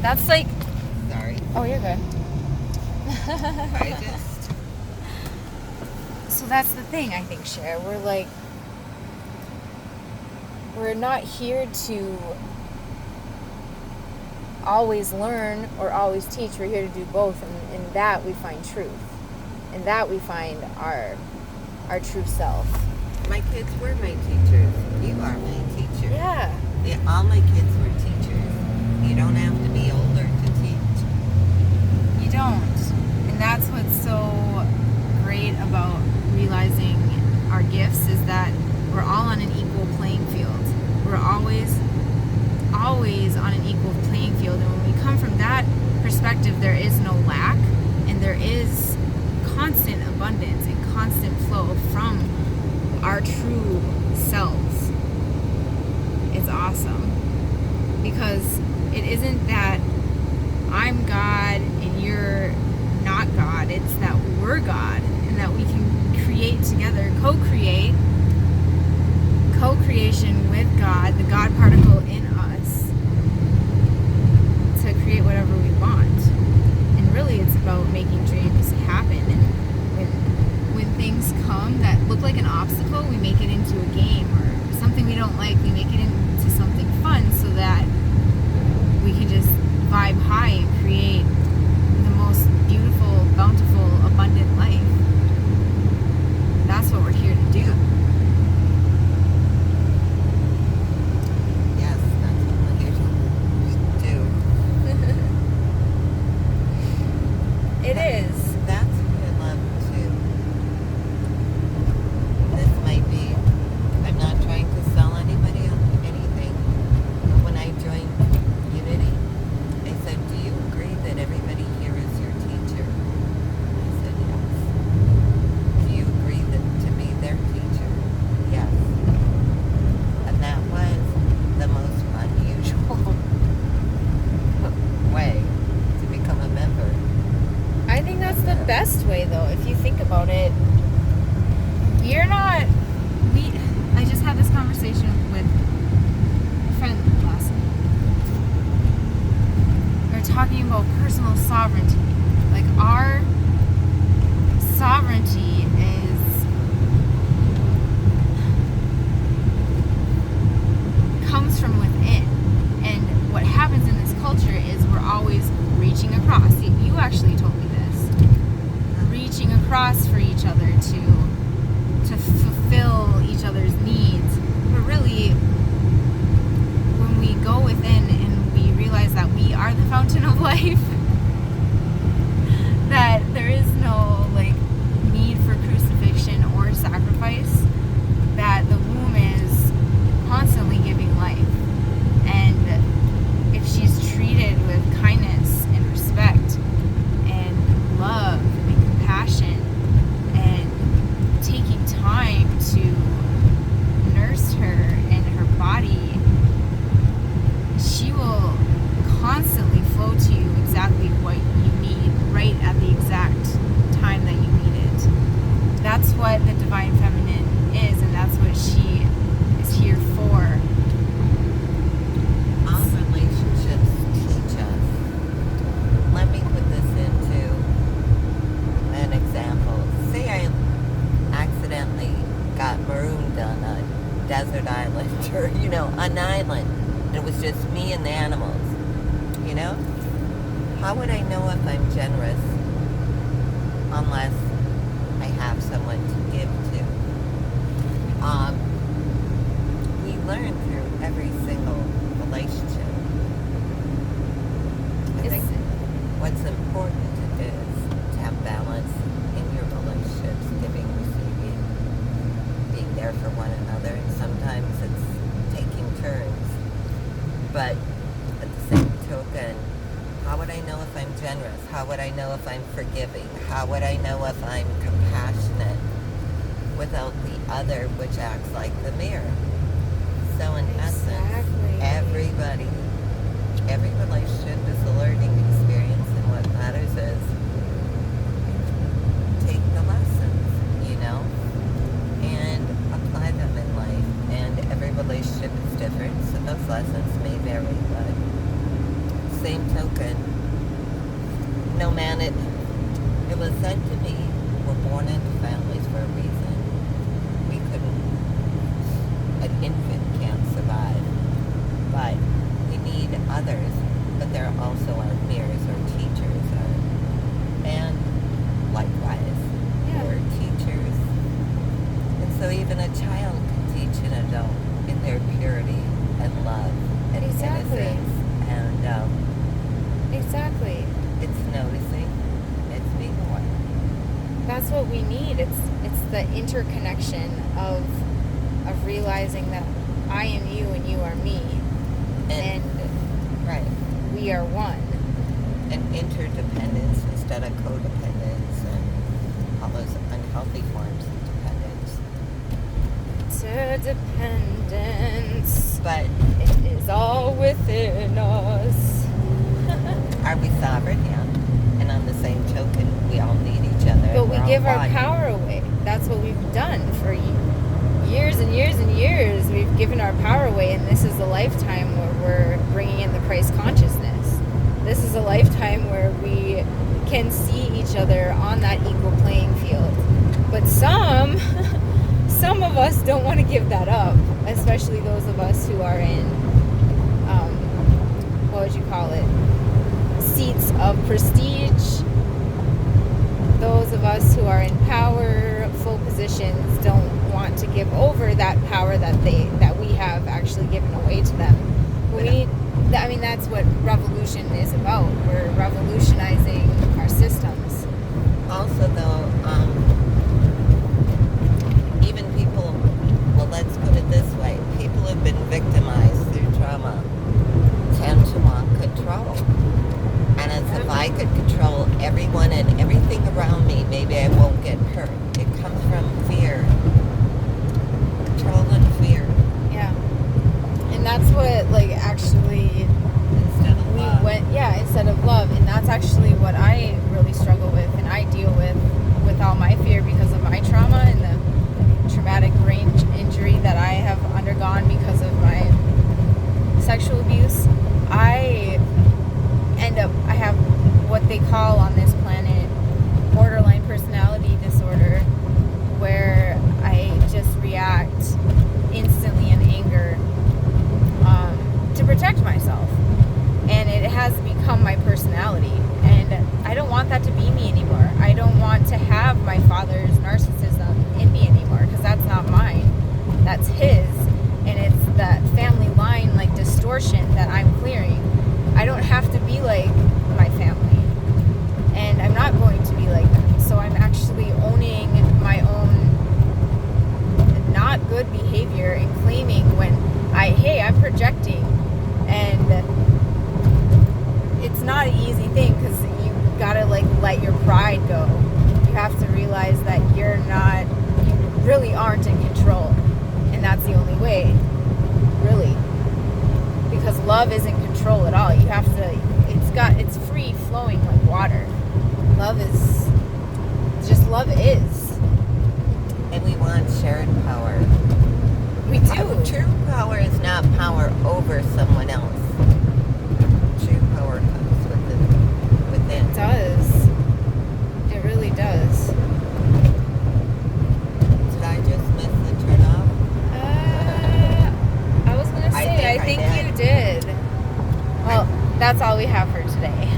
That's like... Sorry. Oh, you're good. I just... So that's the thing, I think, Sher. We're not here to always learn or always teach. We're here to do both, and in that we find truth. In that we find our true self. My kids were my teachers. You are my teacher. Yeah. All my kids were teachers. You don't have to be older to teach. You don't. And that's what's so great about realizing our gifts is that we're all on an equal playing field. We're always on an equal playing field. And when we come from that perspective, there is no lack, and there is constant abundance and constant flow from our true selves. It's awesome. Because it isn't that I'm God and you're not God. It's that we're God, and that we can create together, co-creation with God, the God particle in us, to create whatever we want. And really it's about making dreams happen. And when things come that look like an obstacle, we make it into a game, or something we don't like, we make it into something fun, so that we can just vibe high and create the most beautiful, bountiful, abundant life. That's what we're here to do. Yes, that's what we're here to do. It is. That's what I love too. This might be, I'm not trying to sell anybody on anything, but when I joined Unity, they said, do you agree that everybody here is your teacher? I said, yes. Do you agree that to be their teacher? Yes. And that was the most unusual way to become a member. I think that's the best way, though, if you think about it. I just had this conversation with a friend last night. We were talking about personal sovereignty. Like, our sovereignty comes from within. And what happens in this culture is we're always reaching across. You actually told me this. Reaching across for each other to fulfill each other's needs. But really, when we go within and we realize that we are the fountain of life, that there is no need for crucifixion or sacrifice, that the womb is constantly giving life. And if she's treated with kindness and respect and love and compassion and taking time to nurse her and her body, she will constantly flow to you exactly what you need right at the exact time that you need it. That's what the Divine Feminine is, and that's what she is here for. All relationships teach us. Let me put this into an example. Say I accidentally got marooned on a desert island, or, an island, and it was just me and the animals, How would I know if I'm generous unless I have someone to give to? We learn through every single relationship. I think what's important is to have balance in your relationships, giving, receiving, being there for one another. And sometimes it's taking turns. But at the same token, how would I know if I'm generous? How would I know if I'm forgiving? How would I know if I'm compassionate without the other, which acts like the mirror? So in essence, every relationship is a learning experience, and what matters is take the lessons, and apply them in life. And every relationship is different, so those lessons may vary, but same token, no man, it was said to me, we're born into families for a reason. We couldn't, an infant can't survive, but we need others, but they're also our mirrors or teachers, and likewise, we're teachers. And so even a child can teach an adult in their purity and love and innocence. And exactly. It's noticing, it's being aware. That's what we need. It's the interconnection of realizing that I am you and you are me, and right, we are one. And interdependence instead of codependence and all those unhealthy forms of dependence. Interdependence. But it is all within us. Are we sovereign? Yeah. And on the same token, we all need each other. But we give our power away. That's what we've done for years and years and years. We've given our power away, and this is a lifetime where we're bringing in the Christ consciousness. This is a lifetime where we can see each other on that equal playing field. But some of us don't want to give that up, especially those of us who are in, what would you call it? Seats of prestige. Those of us who are in powerful positions don't want to give over that power that we have actually given away to them. But that's what revolution is about. We're revolutionizing our systems. Also, though, even people, well, let's put it this way, people who've been victimized through trauma tend to want control. And as if I could control everyone and everything around me, maybe I won't get hurt. It comes from fear. Control and fear. Yeah. And that's what, actually... Instead of love. And that's actually what I really struggle with and I deal with all my fear because of my trauma and the traumatic brain injury that I have undergone because of my sexual abuse. I have what they call on this planet borderline personality disorder, where I just react instantly in anger to protect myself. And it has become my personality. And I don't want that to be me anymore. I don't want to have my father's narcissism in me anymore, because that's not mine. That's his. And it's that family line distortion that I'm clearing. I don't have to be like my family. And I'm not going to be like them. So I'm actually owning my own not good behavior and claiming when I'm projecting. And it's not an easy thing, because you gotta let your pride go. You have to realize that you really aren't in control, and that's the only way, really, because love isn't control at all. You have to. It's free flowing like water. Love is. And we want shared power. We do. True power is not power over someone else. True power comes within. It does. It really does. Did I just miss the turnoff? I was going to say, I think you did. Well, that's all we have for today.